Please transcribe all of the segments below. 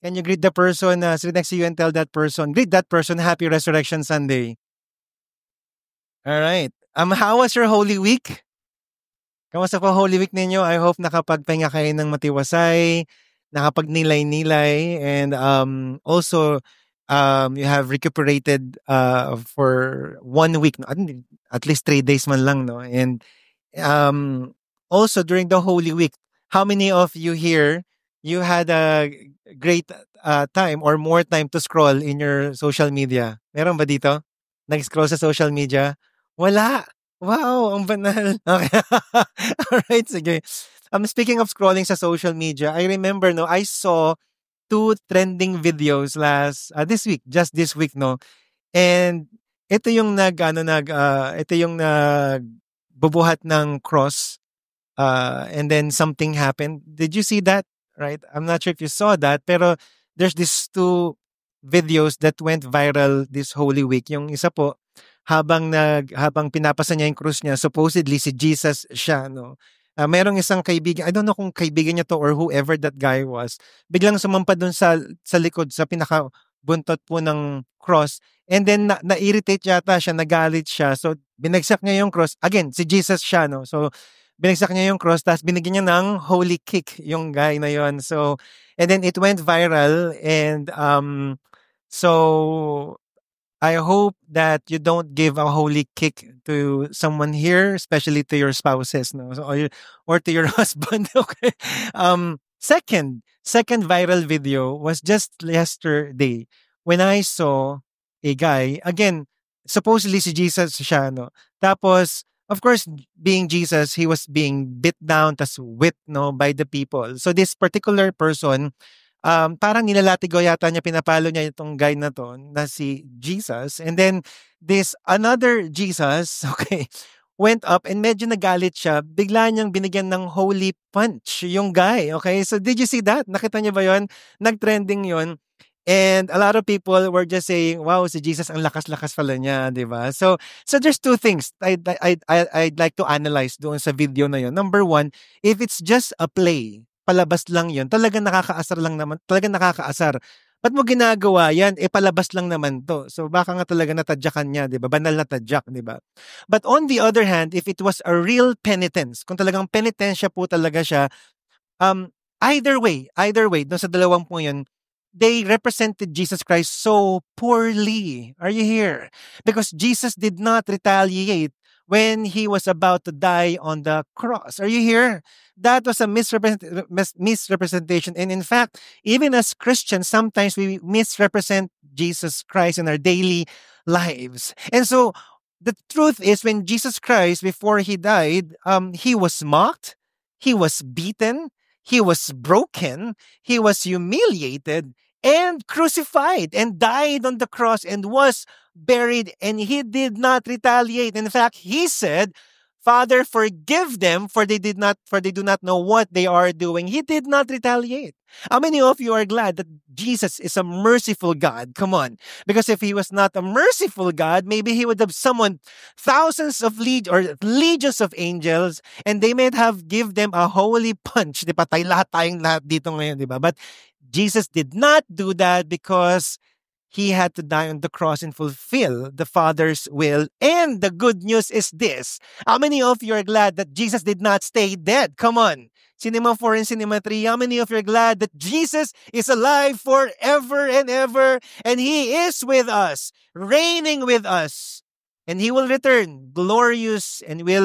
Can you greet the person sit next to you and tell that person, greet that person, Happy Resurrection Sunday. All right. How was your Holy Week? Kamusta po Holy Week ninyo? I hope nakapagpahinga kayo ng matiwasay, nakapagnilay-nilay, and also you have recuperated for 1 week, no? At least 3 days man lang, no? And also during the Holy Week, how many of you here, you had a great time or more time to scroll in your social media? Meron ba dito? Nag-scroll sa social media? Wala. Wow, ang banal. Okay. Alright, sige. Speaking of scrolling sa social media, I remember, no, I saw two trending videos this week, just this week, no. And ito yung ito yung nagbubuhat ng cross, and then something happened. Did you see that? Right? I'm not sure if you saw that, pero there's these two videos that went viral this Holy Week. Yung isa po, habang pinapasa niya yung krus niya, supposedly si Jesus siya, no. Merong isang kaibigan, I don't know kung kaibigan niya to or whoever that guy was, biglang sumampa dun sa likod, sa pinakabuntot po ng cross, and then na-irritate yata siya, nagalit siya, so binagsak niya yung cross. Again, si Jesus siya, no. So binagsak niya yung cross, tapos binigyan niya ng holy kick yung guy na yon. So, and then it went viral, and so I hope that you don't give a holy kick to someone here, especially to your spouses, no, so, or to your husband. Okay. Second viral video was just yesterday when I saw a guy, again, supposedly si Jesus siya, no. Tapos, of course, being Jesus, he was being beat down, tas whipped, no, by the people. So this particular person, parang nilalatigo yata niya, pinapalo niya itong guy na to, na si Jesus. And then, this another Jesus, okay, went up and medyo nagalit siya. Bigla niyang binigyan ng holy punch yung guy, okay? So, did you see that? Nakita niyo ba yon? Nag-trending yon. And a lot of people were just saying, wow, si Jesus, ang lakas-lakas pala niya, di ba? So there's two things I'd like to analyze doon sa video na yon. Number one, if it's just a play, palabas lang yon, talagang nakakaasar lang naman, talagang nakakaasar. Ba't mo ginagawa yan? Palabas lang naman to. So baka nga talaga natadyakan niya, di ba? Banal na tadyak, di ba? But on the other hand, if it was a real penitence, kung talagang penitensya po talaga siya, either way, doon sa dalawang po yun, they represented Jesus Christ so poorly. Are you here? Because Jesus did not retaliate when he was about to die on the cross. Are you here? That was a misrepresentation. And in fact, even as Christians, sometimes we misrepresent Jesus Christ in our daily lives. And so the truth is, when Jesus Christ, before he died, he was mocked, he was beaten, he was broken, he was humiliated, and crucified, and died on the cross, and was buried, and he did not retaliate. In fact, he said, Father, forgive them, for they do not know what they are doing. He did not retaliate. How many of you are glad that Jesus is a merciful God? Come on. Because if he was not a merciful God, maybe he would have summoned thousands of legions of angels, and they might have give them a holy punch. Di ba? Tayong lahat dito ngayon, di ba? But Jesus did not do that because he had to die on the cross and fulfill the Father's will. And the good news is this. How many of you are glad that Jesus did not stay dead? Come on. Cinema 4 and Cinema 3, how many of you are glad that Jesus is alive forever and ever, and he is with us, reigning with us, and he will return glorious, and we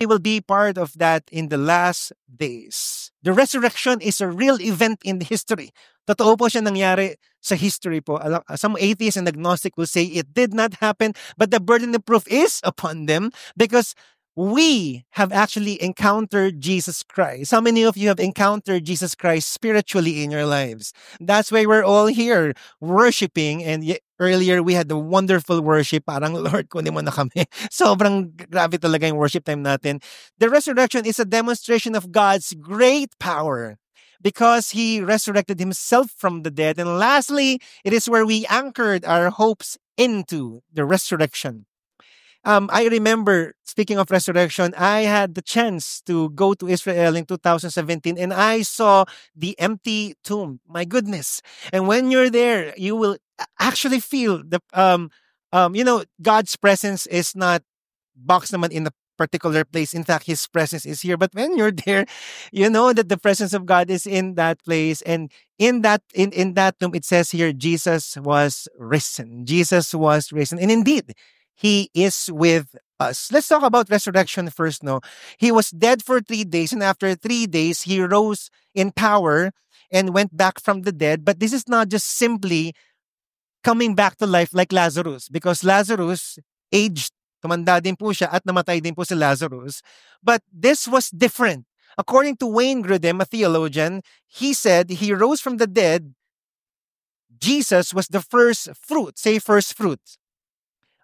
will be part of that in the last days. The resurrection is a real event in history. Totoo po siya nangyari sa history po. Some atheists and agnostic will say it did not happen, but the burden of proof is upon them because we have actually encountered Jesus Christ. How many of you have encountered Jesus Christ spiritually in your lives? That's why we're all here worshiping. And earlier we had the wonderful worship. Parang, Lord, kunin mo na kami. Sobrang grabe talaga yung worship time natin. The resurrection is a demonstration of God's great power because he resurrected himself from the dead. And lastly, it is where we anchored our hopes into the resurrection. I remember, speaking of resurrection, I had the chance to go to Israel in 2017 and I saw the empty tomb. My goodness. And when you're there, you will actually feel God's presence is not box naman in a particular place. In fact, His presence is here. But when you're there, you know that the presence of God is in that place. And in that tomb, it says here, Jesus was risen. Jesus was risen. And indeed, He is with us. Let's talk about resurrection first, no? He was dead for 3 days, and after 3 days, He rose in power and went back from the dead. But this is not just simply coming back to life like Lazarus, because Lazarus aged, tumanda din po siya at namatay din po si Lazarus. But this was different. According to Wayne Grudem, a theologian, he said he rose from the dead. Jesus was the first fruit, say first fruit,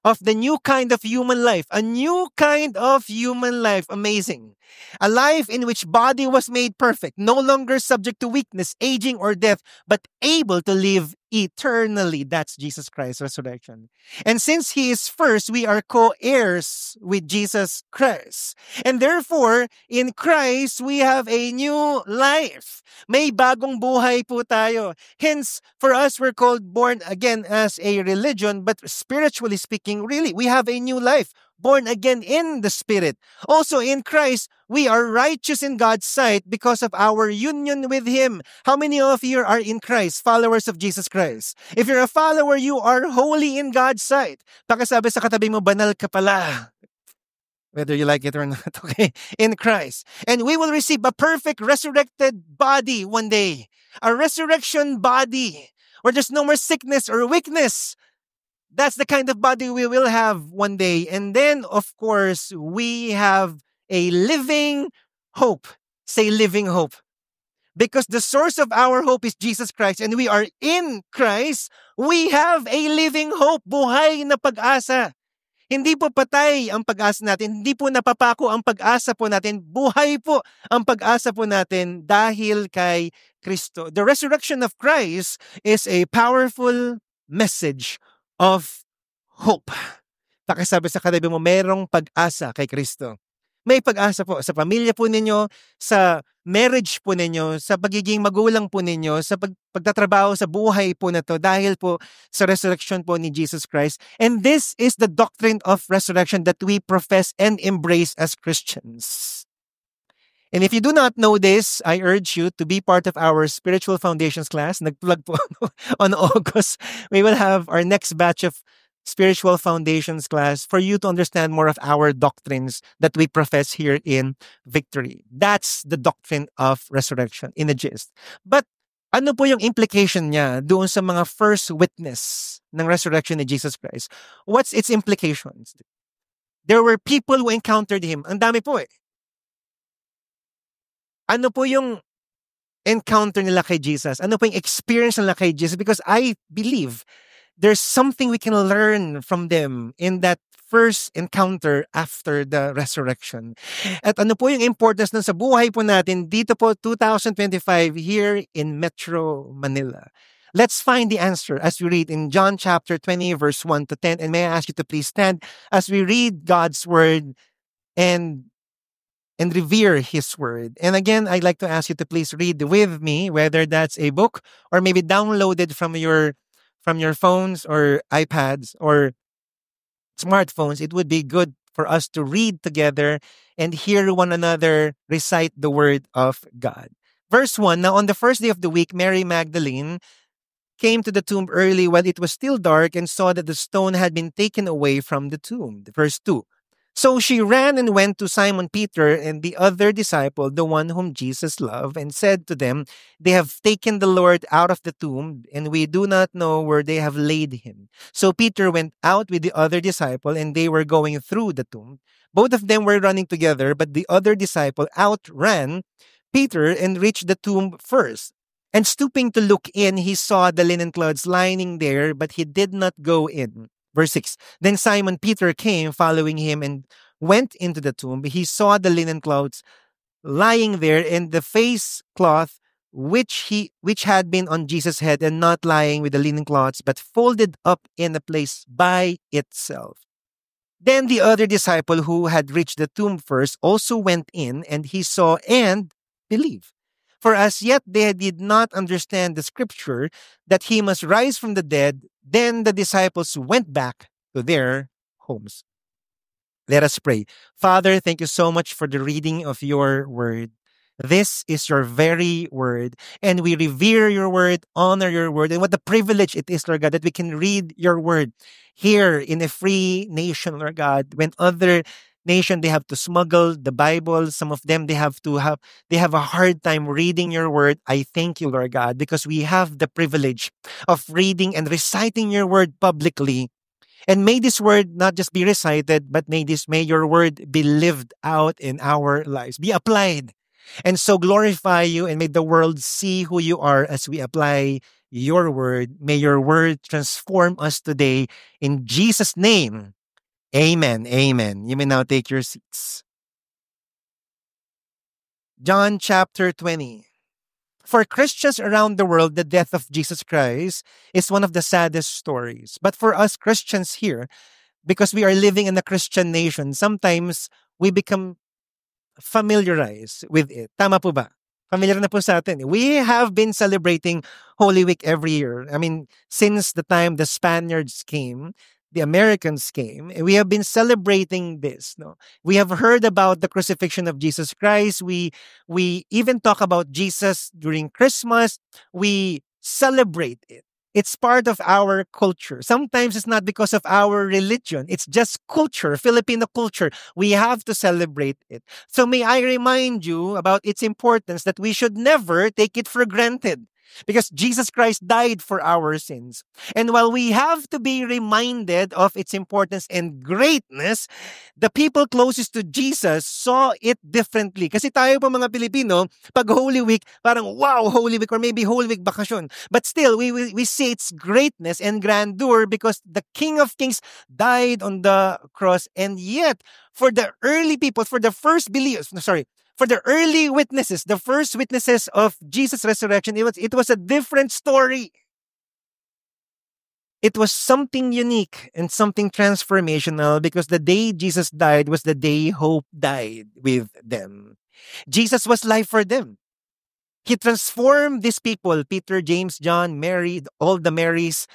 of the new kind of human life. A new kind of human life. Amazing. A life in which body was made perfect, no longer subject to weakness, aging, or death, but able to live eternally. That's Jesus Christ's resurrection. And since He is first, we are co-heirs with Jesus Christ. And therefore, in Christ, we have a new life. May bagong buhay po tayo. Hence, for us, we're called born again as a religion, but spiritually speaking, really, we have a new life. Born again in the Spirit. Also in Christ, we are righteous in God's sight because of our union with Him. How many of you are in Christ, followers of Jesus Christ? If you're a follower, you are holy in God's sight. Pakisabi sa katabi mo, banal ka pala. Whether you like it or not, okay? In Christ. And we will receive a perfect resurrected body one day. A resurrection body where there's no more sickness or weakness. That's the kind of body we will have one day. And then, of course, we have a living hope. Say living hope. Because the source of our hope is Jesus Christ and we are in Christ, we have a living hope. Buhay na pag-asa. Hindi po patay ang pag-asa natin. Hindi po napapako ang pag-asa po natin. Buhay po ang pag-asa po natin dahil kay Kristo. The resurrection of Christ is a powerful message of hope. Pakisabi sa katabi mo, mayroong pag-asa kay Kristo. May pag-asa po sa pamilya po ninyo, sa marriage po ninyo, sa pagiging magulang po ninyo, sa pagtatrabaho sa buhay po na to dahil po sa resurrection po ni Jesus Christ. And this is the doctrine of resurrection that we profess and embrace as Christians. And if you do not know this, I urge you to be part of our Spiritual Foundations class. Nag-plug po on August. We will have our next batch of Spiritual Foundations class for you to understand more of our doctrines that we profess here in Victory. That's the doctrine of resurrection in a gist. But ano po yung implication niya doon sa mga first witness ng resurrection ni Jesus Christ? What's its implications? There were people who encountered Him. Ang dami po eh. Ano po yung encounter nila kay Jesus? Ano po yung experience nila kay Jesus? Because I believe there's something we can learn from them in that first encounter after the resurrection. At ano po yung importance nun sa buhay po natin dito po 2025 here in Metro Manila? Let's find the answer as we read in John chapter 20 verse 1 to 10. And may I ask you to please stand as we read God's word and revere His word. And again, I'd like to ask you to please read with me, whether that's a book or maybe downloaded from your phones or iPads or smartphones. It would be good for us to read together and hear one another recite the word of God. Verse 1, now on the first day of the week, Mary Magdalene came to the tomb early while it was still dark and saw that the stone had been taken away from the tomb. Verse 2, so she ran and went to Simon Peter and the other disciple, the one whom Jesus loved, and said to them, they have taken the Lord out of the tomb, and we do not know where they have laid Him. So Peter went out with the other disciple, and they were going through the tomb. Both of them were running together, but the other disciple outran Peter and reached the tomb first. And stooping to look in, he saw the linen clothes lying there, but he did not go in. Verse 6, then Simon Peter came following him and went into the tomb. He saw the linen clothes lying there and the face cloth which had been on Jesus' head, and not lying with the linen cloths, but folded up in a place by itself. Then the other disciple who had reached the tomb first also went in, and he saw and believed. For as yet they did not understand the scripture that he must rise from the dead. Then the disciples went back to their homes. Let us pray. Father, thank you so much for the reading of your word. This is your very word, and we revere your word, honor your word, and what a privilege it is, Lord God, that we can read your word here in a free nation, Lord God, when other nation they have to smuggle the Bible. Some of them they have a hard time reading your word. I thank you, Lord God, because we have the privilege of reading and reciting your word publicly. And may this word not just be recited, but may your word be lived out in our lives, be applied. And so glorify you, and may the world see who you are as we apply your word. May your word transform us today. In Jesus' name, amen. Amen. You may now take your seats. John chapter 20. For Christians around the world, the death of Jesus Christ is one of the saddest stories. But for us Christians here, because we are living in a Christian nation, sometimes we become familiarized with it. Tama po ba? Familiar na po sa atin. We have been celebrating Holy Week every year. I mean, since the time the Spaniards came, the Americans came, and we have been celebrating this. No, we have heard about the crucifixion of Jesus Christ. We even talk about Jesus during Christmas. We celebrate it. It's part of our culture. Sometimes it's not because of our religion. It's just culture, Filipino culture. We have to celebrate it. So may I remind you about its importance, that we should never take it for granted, because Jesus Christ died for our sins. And while we have to be reminded of its importance and greatness, the people closest to Jesus saw it differently. Kasi tayo po mga Pilipino, pag Holy Week, parang wow, Holy Week, or maybe Holy Week bakasyon. But still, we see its greatness and grandeur because the King of Kings died on the cross. And yet, for the early people, for the first believers, for the early witnesses, the first witnesses of Jesus' resurrection, it was a different story. It was something unique and something transformational, because the day Jesus died was the day hope died with them. Jesus was life for them. He transformed these people, Peter, James, John, Mary, all the Marys.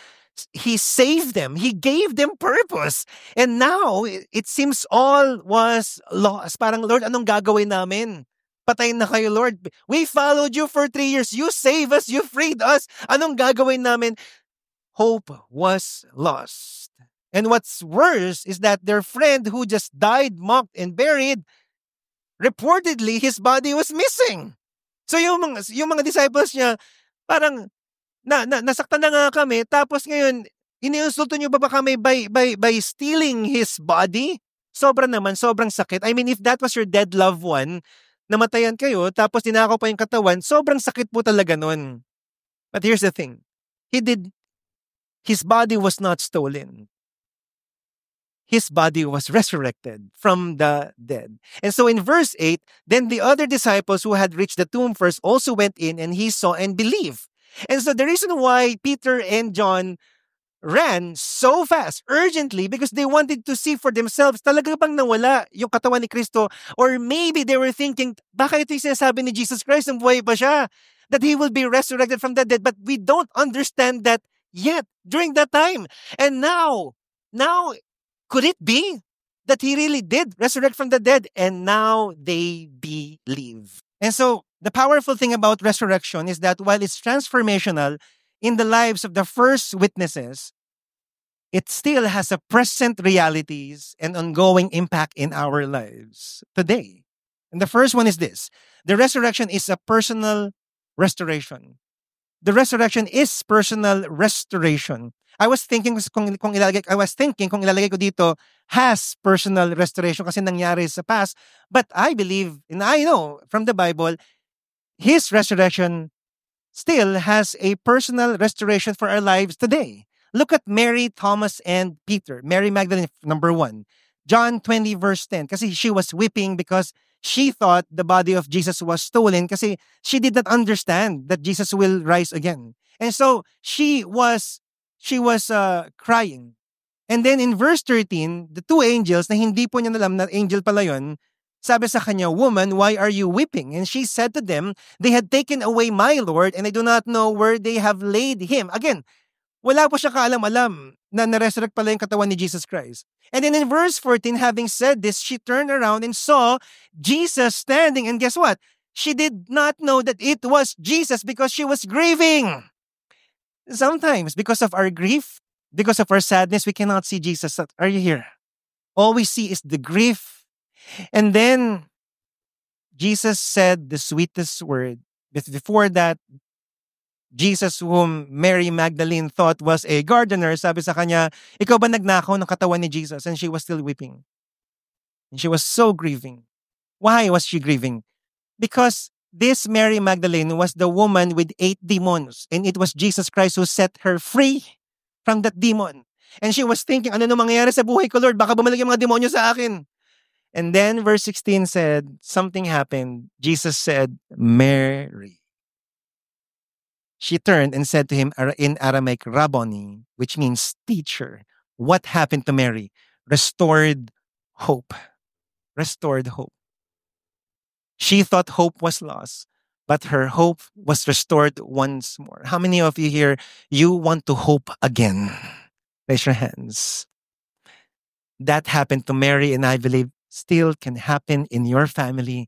He saved them. He gave them purpose. And now, it seems all was lost. Parang, Lord, anong gagawin namin? Patayin na kayo, Lord. We followed you for 3 years. You saved us. You freed us. Anong gagawin namin? Hope was lost. And what's worse is that their friend who just died, mocked, and buried, reportedly, his body was missing. So yung mga disciples niya, parang, nasaktan na nga kami, tapos ngayon, iniinsulto niyo ba kami by stealing his body? Sobrang sakit. I mean, if that was your dead loved one, namatayan kayo, tapos dinakaw pa yung katawan, sobrang sakit po talaga nun. But here's the thing. His body was not stolen. His body was resurrected from the dead. And so in verse 8, then the other disciples who had reached the tomb first also went in, and he saw and believed. And so the reason why Peter and John ran so fast, urgently, because they wanted to see for themselves, talaga bang nawala yung katawan ni Kristo? Or maybe they were thinking, baka ito yung sinasabi ni Jesus Christ, ang buhay pa siya, that he will be resurrected from the dead. But we don't understand that yet during that time. And now, could it be that he really did resurrect from the dead? And now they believe. And so the powerful thing about resurrection is that while it's transformational in the lives of the first witnesses, it still has a present realities and ongoing impact in our lives today. And the first one is this: the resurrection is a personal restoration. The resurrection is personal restoration. I was thinking kung ilalagay ko dito has personal restoration kasi nangyari sa past, but I believe and I know from the Bible, his resurrection still has a personal restoration for our lives today. Look at Mary, Thomas, and Peter. Mary Magdalene, number 1. John 20 verse 10. Kasi she was weeping because she thought the body of Jesus was stolen kasi she did not understand that Jesus will rise again. And so she was crying. And then in verse 13, the two angels na hindi po niya alam na angel pala yun, sabi sa kanya, "Woman, why are you weeping?" And she said to them, "They had taken away my Lord, and I do not know where they have laid him." Again, wala po siya kaalam-alam na na-resurrect pala yung katawan ni Jesus Christ. And then in verse 14, having said this, she turned around and saw Jesus standing. And guess what? She did not know that it was Jesus because she was grieving. Sometimes, because of our grief, because of our sadness, we cannot see Jesus. Are you here? All we see is the grief. And then, Jesus said the sweetest word. But before that, Jesus, whom Mary Magdalene thought was a gardener, sabi sa kanya, "Ikaw ba nagnakaw ng katawan ni Jesus?" And she was still weeping. And she was so grieving. Why was she grieving? Because this Mary Magdalene was the woman with 8 demons. And it was Jesus Christ who set her free from that demon. And she was thinking, ano nang mangyayari sa buhay ko, Lord? Baka bumalik yung mga demonyo sa akin. And then verse 16 said, something happened. Jesus said, "Mary." She turned and said to him in Aramaic, "Rabboni," which means teacher. What happened to Mary? Restored hope. Restored hope. She thought hope was lost, but her hope was restored once more. How many of you here, you want to hope again? Raise your hands. That happened to Mary, and I believe still can happen in your family,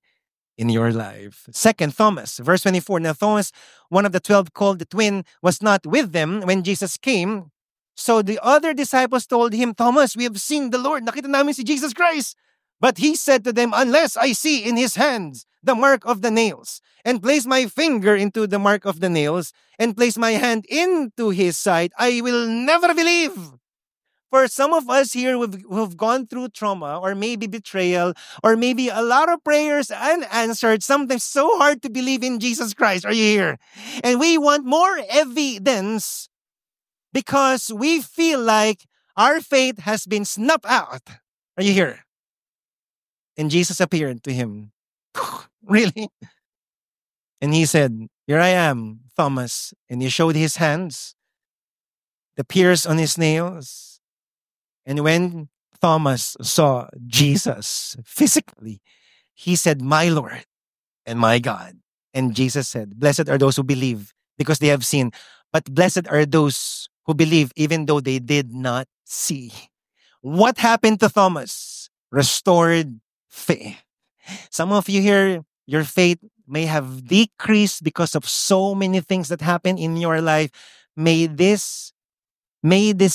in your life. Second, Thomas, verse 24. Now Thomas, one of the 12 called the twin, was not with them when Jesus came. So the other disciples told him, "Thomas, we have seen the Lord. Nakita namin si Jesus Christ." But he said to them, "Unless I see in his hands the mark of the nails, and place my finger into the mark of the nails, and place my hand into his side, I will never believe." For some of us here who've gone through trauma or maybe betrayal or maybe a lot of prayers unanswered, sometimes so hard to believe in Jesus Christ. Are you here? And we want more evidence because we feel like our faith has been snuffed out. Are you here? And Jesus appeared to him. Really? And he said, "Here I am, Thomas." And he showed his hands, the pierce on his nails. And when Thomas saw Jesus physically, he said, "My Lord and my God." And Jesus said, "Blessed are those who believe because they have seen, but blessed are those who believe even though they did not see." What happened to Thomas? Restored faith. Some of you here, your faith may have decreased because of so many things that happen in your life. May this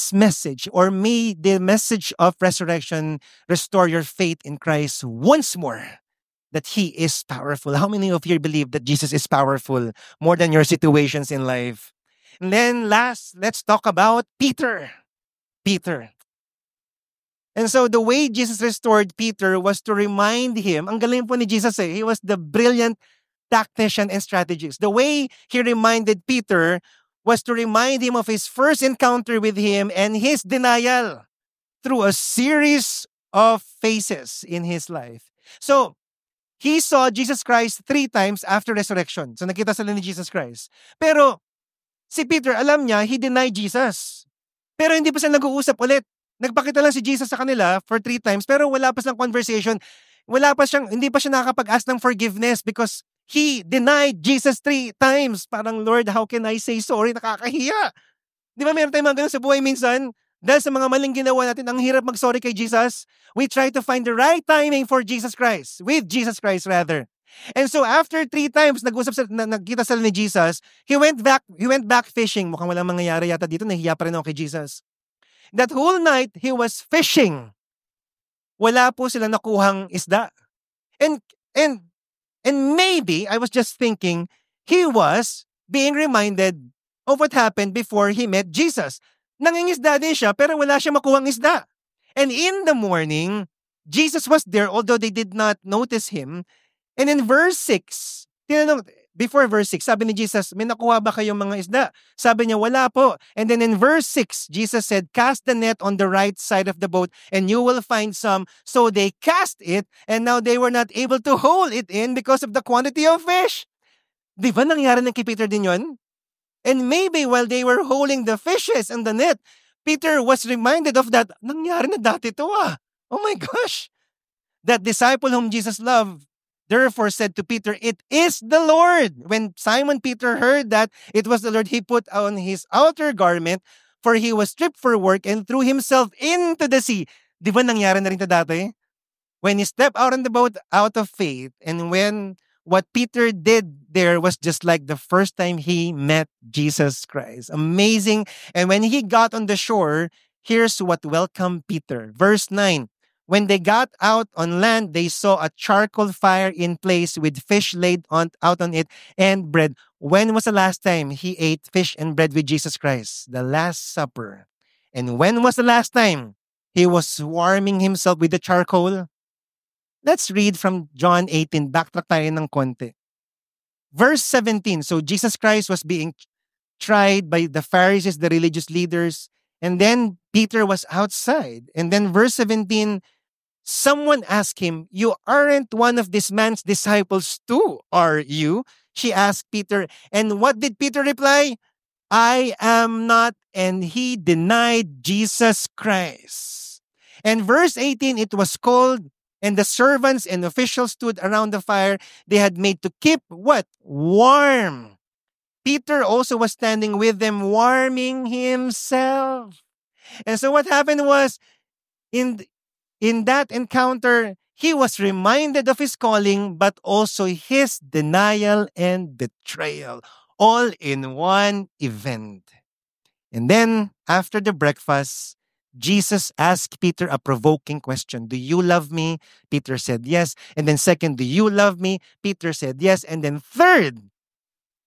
message or may the message of resurrection restore your faith in Christ once more, that he is powerful. How many of you believe that Jesus is powerful more than your situations in life? And then last, let's talk about Peter. Peter. And so the way Jesus restored Peter was to remind him, ang galing po ni Jesus he was the brilliant tactician and strategist. The way he reminded Peter was to remind him of his first encounter with him and his denial through a series of phases in his life. So, he saw Jesus Christ 3 times after resurrection. So, nakita sila ni Jesus Christ. Pero, si Peter, alam niya, he denied Jesus. Pero hindi pa sila nag-uusap ulit. Nagpakita lang si Jesus sa kanila for 3 times, pero wala pa silang conversation. Hindi pa siya nakakapag-ask ng forgiveness because he denied Jesus 3 times. Parang, "Lord, how can I say sorry? Nakakahiya." Di ba meron tayong mga ganun sa buhay minsan? Dahil sa mga maling ginawa natin, ang hirap mag-sorry kay Jesus. We try to find the right timing for Jesus Christ. With Jesus Christ, rather. And so after 3 times, nagkita sila ni Jesus, he went back fishing. Mukhang walang mangyayari yata dito. Nahiya pa rin ako kay Jesus. That whole night, he was fishing. Wala po silang nakuhang isda. And maybe, I was just thinking, he was being reminded of what happened before he met Jesus. Nangingisda din siya, pero wala siya makuhang isda. And in the morning, Jesus was there, although they did not notice him. And in verse 6, before verse 6, sabi ni Jesus, "May nakuha ba kayong mga isda?" Sabi niya, "Wala po." And then in verse 6, Jesus said, "Cast the net on the right side of the boat and you will find some." So they cast it and now they were not able to hold it in because of the quantity of fish. Di ba nangyari ng kay Peter din yun? And maybe while they were holding the fishes and the net, Peter was reminded of that. Nangyari na dati to ah. Oh my gosh. That disciple whom Jesus loved therefore said to Peter, "It is the Lord." When Simon Peter heard that it was the Lord, he put on his outer garment, for he was stripped for work, and threw himself into the sea. Di ba nangyari na rin to dati? When he stepped out on the boat out of faith, and when what Peter did there was just like the first time he met Jesus Christ. Amazing. And when he got on the shore, here's what welcomed Peter. Verse 9. When they got out on land, they saw a charcoal fire in place with fish laid out on it and bread. When was the last time he ate fish and bread with Jesus Christ? The Last Supper. And when was the last time he was warming himself with the charcoal? Let's read from John 18. Backtrack tayo ng konti. Verse 17. So Jesus Christ was being tried by the Pharisees, the religious leaders. And then Peter was outside. And then verse 17, someone asked him, "You aren't one of this man's disciples too, are you?" She asked Peter. And what did Peter reply? "I am not." And he denied Jesus Christ. And verse 18, it was cold, and the servants and officials stood around the fire they had made to keep what? Warm. Peter also was standing with them, warming himself. And so what happened was, in that encounter, he was reminded of his calling, but also his denial and betrayal, all in one event. And then, after the breakfast, Jesus asked Peter a provoking question. "Do you love me?" Peter said yes. And then second, "Do you love me?" Peter said yes. And then third,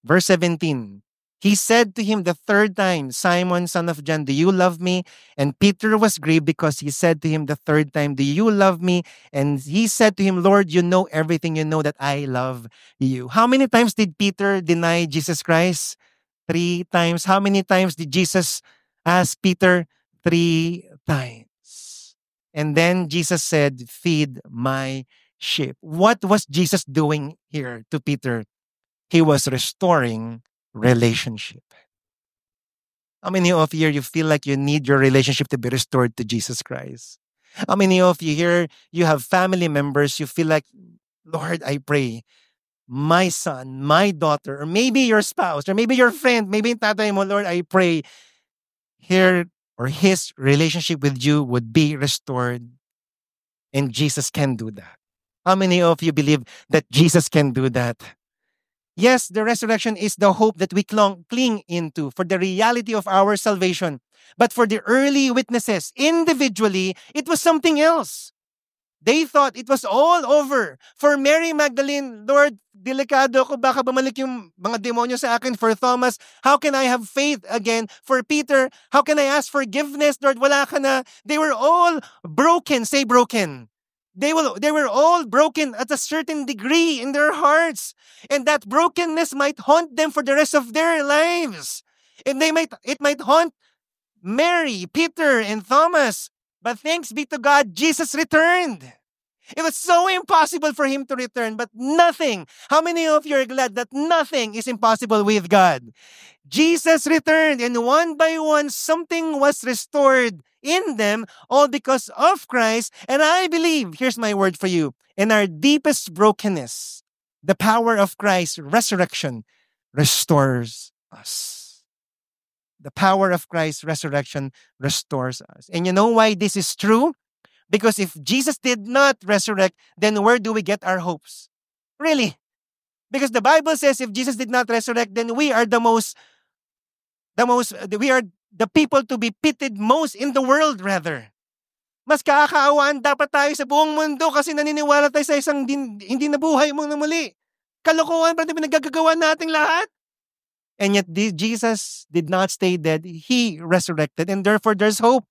verse 17, he said to him the third time, "Simon, son of John, do you love me?" And Peter was grieved because he said to him the third time, "Do you love me?" And he said to him, "Lord, you know everything. You know that I love you." How many times did Peter deny Jesus Christ? 3 times. How many times did Jesus ask Peter? 3 times. And then Jesus said, "Feed my sheep." What was Jesus doing here to Peter? He was restoring relationship. How many of you here, you feel like you need your relationship to be restored to Jesus Christ? How many of you here, you have family members, you feel like, "Lord, I pray, my son, my daughter, or maybe your spouse, or maybe your friend, maybe tatay mo, Lord, I pray, here or his relationship with you would be restored." And Jesus can do that. How many of you believe that Jesus can do that? Yes, the resurrection is the hope that we cling into for the reality of our salvation. But for the early witnesses, individually, it was something else. They thought it was all over. For Mary Magdalene, "Lord, delikado ako, baka bumalik yung mga demonyo sa akin." For Thomas, "How can I have faith again?" For Peter, "How can I ask forgiveness? Lord, wala ka na." They were all broken. Say broken. They were all broken at a certain degree in their hearts. And that brokenness might haunt them for the rest of their lives. And it might haunt Mary, Peter, and Thomas. But thanks be to God, Jesus returned. It was so impossible for him to return, but nothing. How many of you are glad that nothing is impossible with God? Jesus returned, and one by one, something was restored in them, all because of Christ. And I believe, here's my word for you, in our deepest brokenness, the power of Christ's resurrection restores us. The power of Christ's resurrection restores us. And you know why this is true? Because if Jesus did not resurrect, then where do we get our hopes? Really? Because the Bible says if Jesus did not resurrect, then we are we are the people to be pitied most in the world rather. Mas kaakaawaan dapat tayo sa buong mundo kasi naniniwala tayo sa isang hindi nabuhay mong na muli. Kalokohan pa rin pinagagagawa nating lahat. And yet Jesus did not stay dead. He resurrected, and therefore there's hope.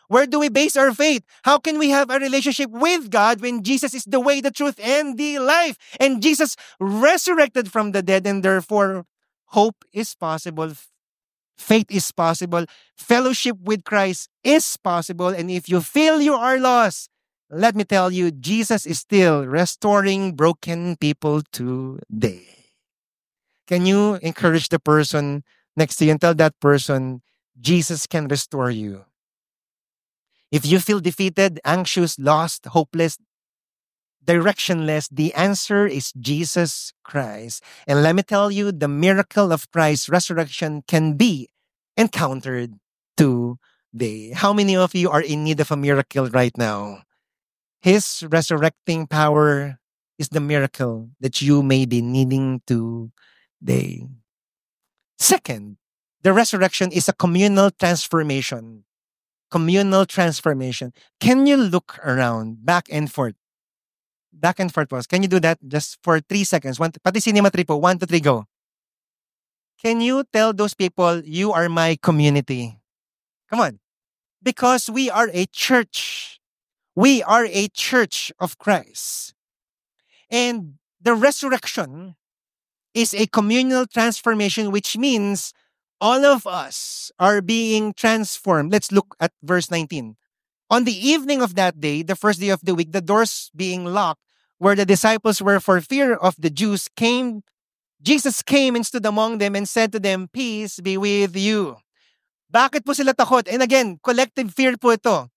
Where do we base our faith? How can we have a relationship with God when Jesus is the way, the truth, and the life? And Jesus resurrected from the dead, and therefore hope is possible. Faith is possible. Fellowship with Christ is possible. And if you feel you are lost, let me tell you, Jesus is still restoring broken people today. Can you encourage the person next to you and tell that person, Jesus can restore you? If you feel defeated, anxious, lost, hopeless, directionless, the answer is Jesus Christ. And let me tell you, the miracle of Christ's resurrection can be encountered today. How many of you are in need of a miracle right now? His resurrecting power is the miracle that you may be needing today. Second, the resurrection is a communal transformation. Communal transformation. Can you look around, back and forth? Back and forth, boss. Can you do that just for 3 seconds? Pati cinema trip po. 1, 2, 3, go. Can you tell those people, you are my community? Come on. Because we are a church. We are a church of Christ. And the resurrection is a communal transformation, which means all of us are being transformed. Let's look at verse 19. On the evening of that day, the first day of the week, the doors being locked, where the disciples were for fear of the Jews, Jesus came and stood among them and said to them, "Peace be with you." Bakit po sila takot? And again, collective fear po ito.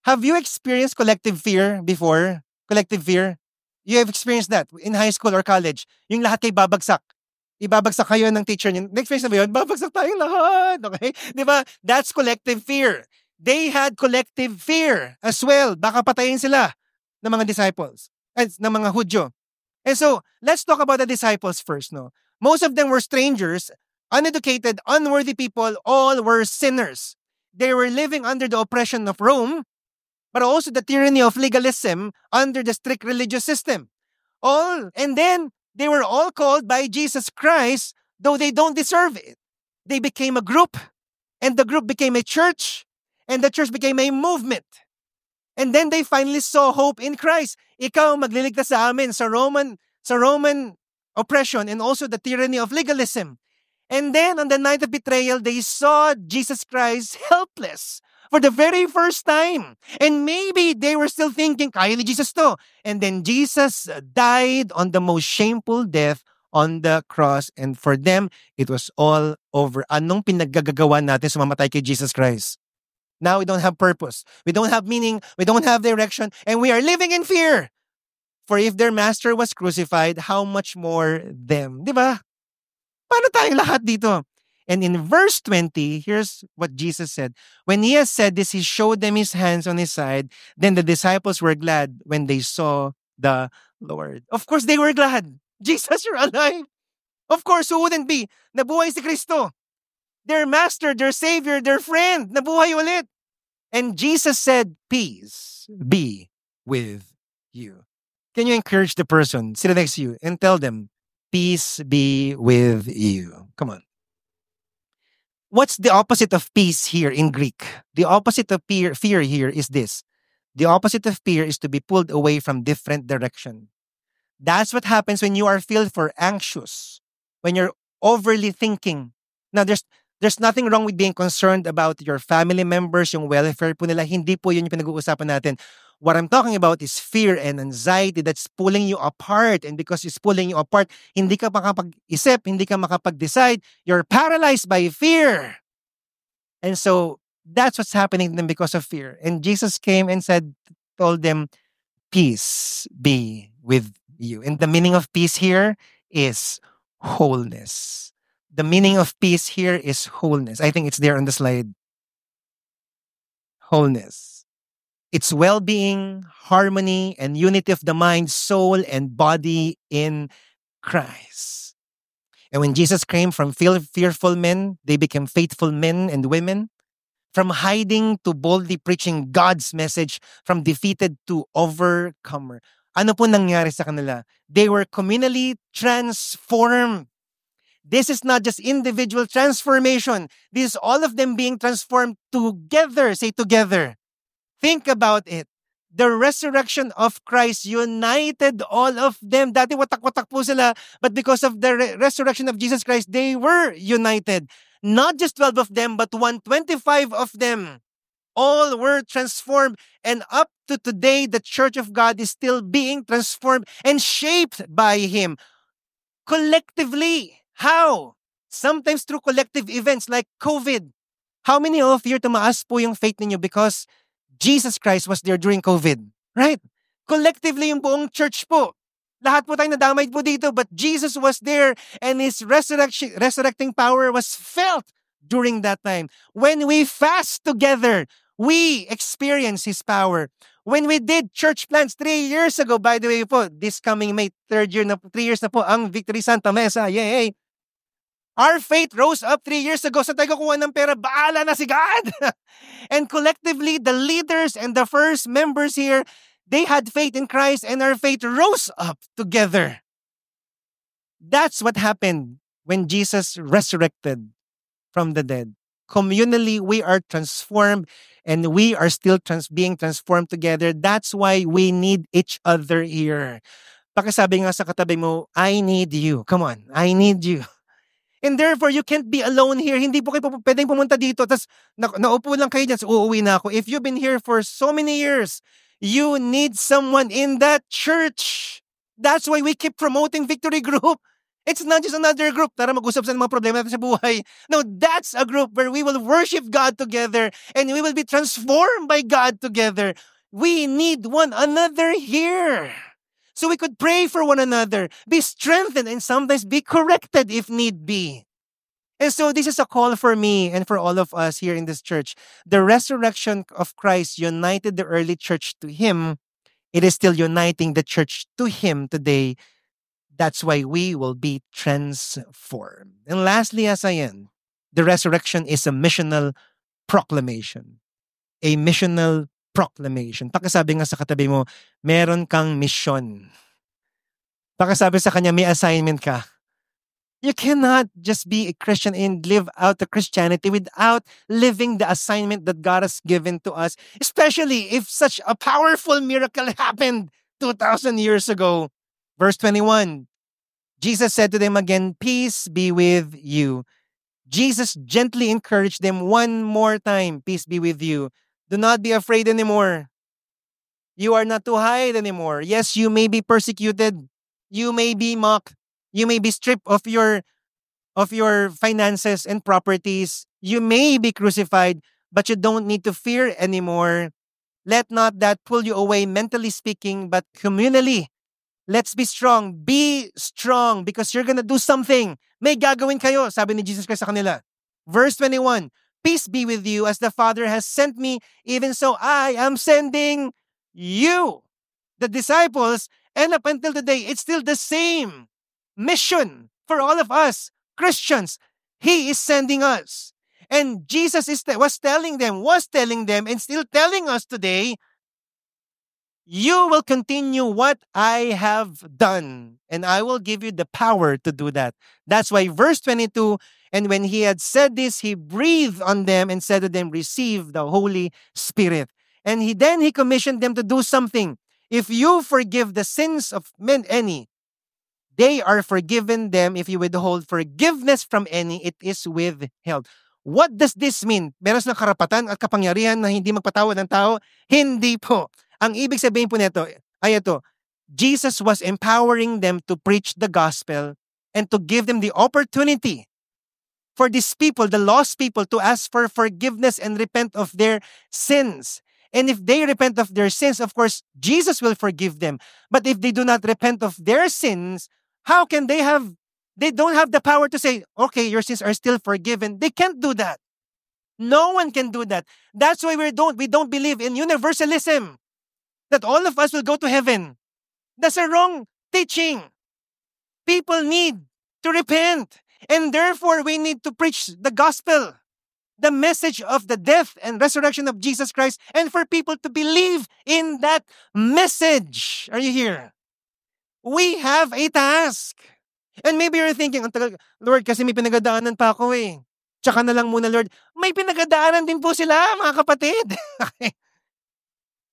Have you experienced collective fear before? Collective fear? You have experienced that in high school or college. Yung lahat kayo babagsak. Ibabagsak kayo ng teacher niyo. Next na ba yun? Babagsak tayong lahat. Okay? Di ba? That's collective fear. They had collective fear as well. Baka patayin sila ng mga disciples. Ng mga Hudyo. And so, let's talk about the disciples first. No? Most of them were strangers, uneducated, unworthy people. All were sinners. They were living under the oppression of Rome, but also the tyranny of legalism under the strict religious system. And then, they were all called by Jesus Christ, though they don't deserve it. They became a group, and the group became a church, and the church became a movement. And then they finally saw hope in Christ. Ikaw magliligtas sa amin sa Roman oppression and also the tyranny of legalism. And then on the night of betrayal, they saw Jesus Christ helpless for the very first time. And maybe they were still thinking, kaya ni Jesus to. And then Jesus died on the most shameful death on the cross. And for them, it was all over. Anong pinaggagawa natin sa mamatay kay Jesus Christ? Now we don't have purpose. We don't have meaning. We don't have direction. And we are living in fear. For if their master was crucified, how much more them? Di ba? Paano tayo lahat dito? And in verse 20, here's what Jesus said. When he has said this, he showed them his hands on his side. Then the disciples were glad when they saw the Lord. Of course, they were glad. Jesus, you're alive. Of course, who wouldn't be? Nabuhay si Kristo. Their master, their savior, their friend. Nabuhay ulit. And Jesus said, "Peace be with you." Can you encourage the person sitting next to you and tell them, "Peace be with you"? Come on. What's the opposite of peace here in Greek? The opposite of fear here is this. The opposite of fear is to be pulled away from different direction. That's what happens when you are filled for anxious, when you're overly thinking. Now, there's nothing wrong with being concerned about your family members, yung welfare po nila. Hindi po yun yung pinag-uusapan natin. What I'm talking about is fear and anxiety that's pulling you apart. And because it's pulling you apart, hindi ka makapag-isip, hindi ka makapag-decide. You're paralyzed by fear. And so, that's what's happening to them because of fear. And Jesus came and told them, "Peace be with you." And the meaning of peace here is wholeness. The meaning of peace here is wholeness. I think it's there on the slide. Wholeness. It's well-being, harmony, and unity of the mind, soul, and body in Christ. And when Jesus came from fearful men, they became faithful men and women. From hiding to boldly preaching God's message, from defeated to overcomer. Ano po nangyari sa kanila? They were communally transformed. This is not just individual transformation. This is all of them being transformed together. Say together. Think about it. The resurrection of Christ united all of them. Dati watak-watak po sila, but because of the resurrection of Jesus Christ, they were united. Not just 12 of them, but 125 of them. All were transformed. And up to today, the Church of God is still being transformed and shaped by Him. Collectively. How? Sometimes through collective events like COVID. How many of you tumaas po yung faith ninyo because Jesus Christ was there during COVID. Right? Collectively, yung buong church po. Lahat po tayo nadamay po dito, but Jesus was there and His resurrecting power was felt during that time. When we fast together, we experience His power. When we did church plants 3 years ago, by the way po, this coming May, 3 years na po ang Victory Santa Mesa. Yay! Our faith rose up 3 years ago. Sa tayo kukuha ng pera, bahala na si God. And collectively, the leaders and the first members here, they had faith in Christ and our faith rose up together. That's what happened when Jesus resurrected from the dead. Communally, we are transformed and we are still being transformed together. That's why we need each other here. Pakisabi nga sa katabi mo, I need you. Come on, I need you. And therefore, you can't be alone here. Hindi po kayo pwedeng pumunta dito. Tapos, naupo lang kayo dyan. So, uuwi na ako. If you've been here for so many years, you need someone in that church. That's why we keep promoting Victory Group. It's not just another group. Tara mag-usap sa mga problema natin sa buhay. No, that's a group where we will worship God together and we will be transformed by God together. We need one another here. So we could pray for one another, be strengthened, and sometimes be corrected if need be. And so this is a call for me and for all of us here in this church. The resurrection of Christ united the early church to Him. It is still uniting the church to Him today. That's why we will be transformed. And lastly, as I end, the resurrection is a missional proclamation. A missional proclamation. Pakisabi nga sa katabi mo, meron kang mission. Pakisabi sa kanya, may assignment ka. You cannot just be a Christian and live out the Christianity without living the assignment that God has given to us, especially if such a powerful miracle happened 2,000 years ago. Verse 21, Jesus said to them again, peace be with you. Jesus gently encouraged them one more time, peace be with you. Do not be afraid anymore. You are not to hide anymore. Yes, you may be persecuted. You may be mocked. You may be stripped of your finances and properties. You may be crucified, but you don't need to fear anymore. Let not that pull you away mentally speaking, but communally. Let's be strong. Be strong because you're gonna do something. May gagawin kayo, sabi ni Jesus Christ sa kanila. Verse 21, peace be with you as the Father has sent me, even so I am sending you. The disciples, and up until today, it's still the same mission for all of us, Christians. He is sending us. And Jesus was telling them, and still telling us today, you will continue what I have done, and I will give you the power to do that. That's why verse 22, and when he had said this, he breathed on them and said to them, receive the Holy Spirit. And he commissioned them to do something. If you forgive the sins of any, they are forgiven them. If you withhold forgiveness from any, it is withheld. What does this mean? Meron silang karapatan at kapangyarihan na hindi magpatawad ng tao? Hindi po. Ang ibig sabihin po nito ay ito, Jesus was empowering them to preach the gospel and to give them the opportunity for these people, the lost people, to ask for forgiveness and repent of their sins. And if they repent of their sins, of course, Jesus will forgive them. But if they do not repent of their sins, how can they don't have the power to say, okay, your sins are still forgiven. They can't do that. No one can do that. That's why we don't believe in universalism, that all of us will go to heaven. That's a wrong teaching. People need to repent. And therefore, we need to preach the gospel, the message of the death and resurrection of Jesus Christ, and for people to believe in that message. Are you here? We have a task. And maybe you're thinking, Lord, kasi may pinagadaanan pa ako eh. Tsaka na lang muna, Lord. May pinagadaanan din po sila, mga kapatid.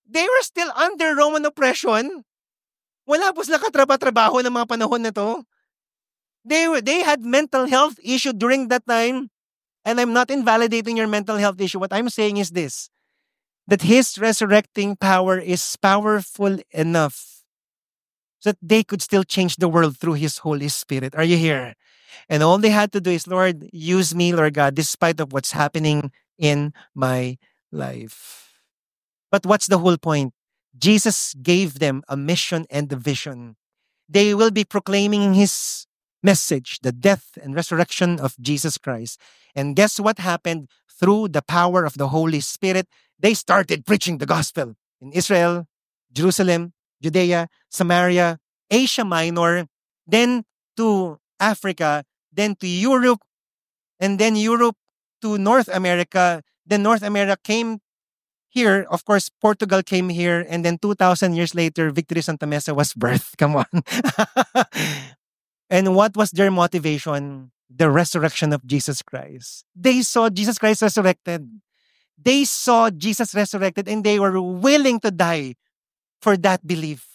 They were still under Roman oppression. Wala po sila katrabaho ng mga panahon na to. They had mental health issue during that time. And I'm not invalidating your mental health issue. What I'm saying is this, that His resurrecting power is powerful enough so that they could still change the world through His Holy Spirit. Are you here? And all they had to do is, Lord, use me, Lord God, despite of what's happening in my life. But what's the whole point? Jesus gave them a mission and a vision. They will be proclaiming his message, the death and resurrection of Jesus Christ. And guess what happened? Through the power of the Holy Spirit, they started preaching the gospel in Israel, Jerusalem, Judea, Samaria, Asia Minor, then to Africa, then to Europe, and then Europe to North America. Then North America came here. Of course, Portugal came here, and then 2,000 years later, Victory Santa Mesa was birthed. Come on. And what was their motivation? The resurrection of Jesus Christ. They saw Jesus Christ resurrected. They saw Jesus resurrected, and they were willing to die for that belief.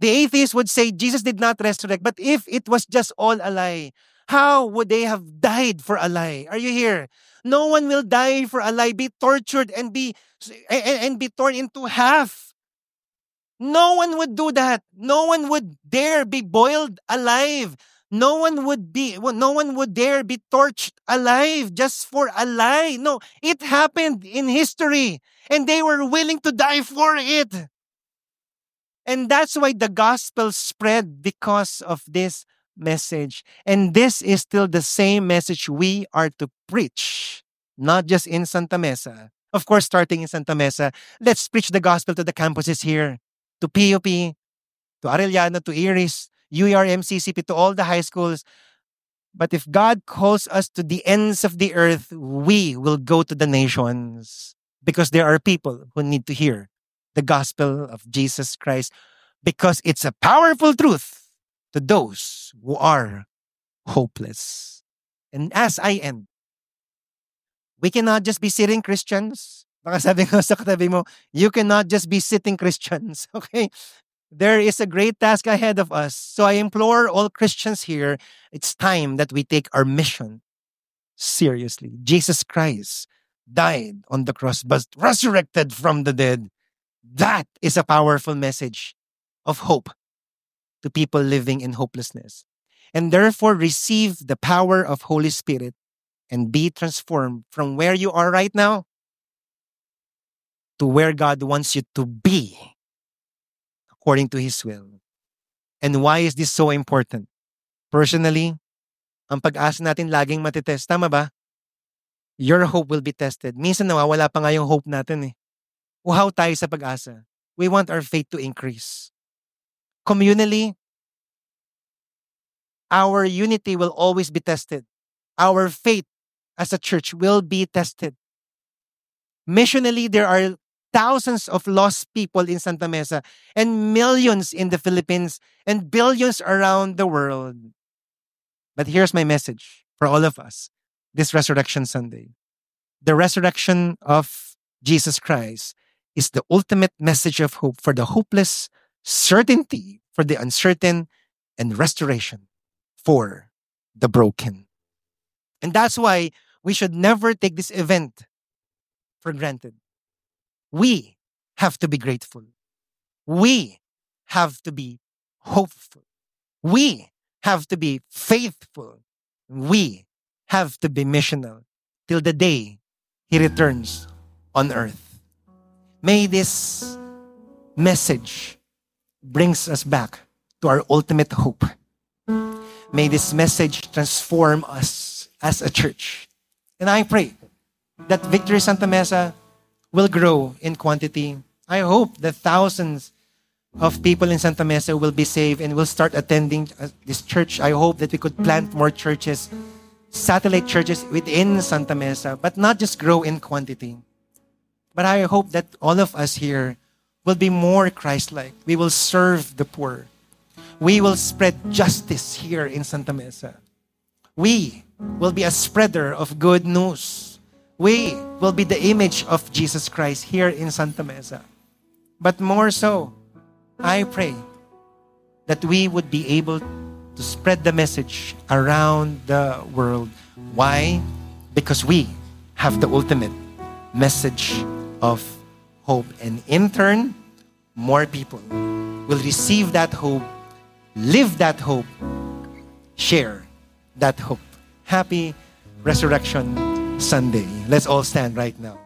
The atheists would say Jesus did not resurrect, but if it was just all a lie, how would they have died for a lie? Are you here? No one will die for a lie, be tortured and be torn into half. No one would do that. No one would dare be boiled alive. No one would dare be torched alive just for a lie. No, it happened in history, and they were willing to die for it. And that's why the gospel spread, because of this message. And this is still the same message we are to preach, not just in Santa Mesa. Of course, starting in Santa Mesa, let's preach the gospel to the campuses here, to PUP, to Arellano, to Iris, UERM, CCP, to all the high schools. But if God calls us to the ends of the earth, we will go to the nations, because there are people who need to hear the gospel of Jesus Christ, because it's a powerful truth to those who are hopeless. And as I end, we cannot just be sitting Christians. Baka sabi ko sa katabi mo, you cannot just be sitting Christians. Okay? There is a great task ahead of us. So I implore all Christians here, it's time that we take our mission seriously. Jesus Christ died on the cross, but resurrected from the dead. That is a powerful message of hope to people living in hopelessness. And therefore, receive the power of Holy Spirit and be transformed from where you are right now to where God wants you to be according to His will. And why is this so important? Personally, ang pag-asa natin laging matitest. Tama ba? Your hope will be tested. Minsan nawawala pa nga yung hope natin eh. Uhaw tayo sa pag-asa. We want our faith to increase. Communally, our unity will always be tested. Our faith as a church will be tested. Missionally, there are thousands of lost people in Santa Mesa and millions in the Philippines and billions around the world. But here's my message for all of us this Resurrection Sunday. The resurrection of Jesus Christ is the ultimate message of hope for the hopeless, certainty for the uncertain, and restoration for the broken. And that's why we should never take this event for granted. We have to be grateful. We have to be hopeful. We have to be faithful. We have to be missional till the day He returns on earth. May this message brings us back to our ultimate hope. May this message transform us as a church. And I pray that Victory Santa Mesa will grow in quantity. I hope that thousands of people in Santa Mesa will be saved and will start attending this church. I hope that we could plant more churches, satellite churches within Santa Mesa, but not just grow in quantity. But I hope that all of us here will be more Christ-like. We will serve the poor. We will spread justice here in Santa Mesa. We will be a spreader of good news. We will be the image of Jesus Christ here in Santa Mesa. But more so, I pray that we would be able to spread the message around the world. Why? Because we have the ultimate message of hope. And in turn, more people will receive that hope, live that hope, share that hope. Happy Resurrection Sunday. Let's all stand right now.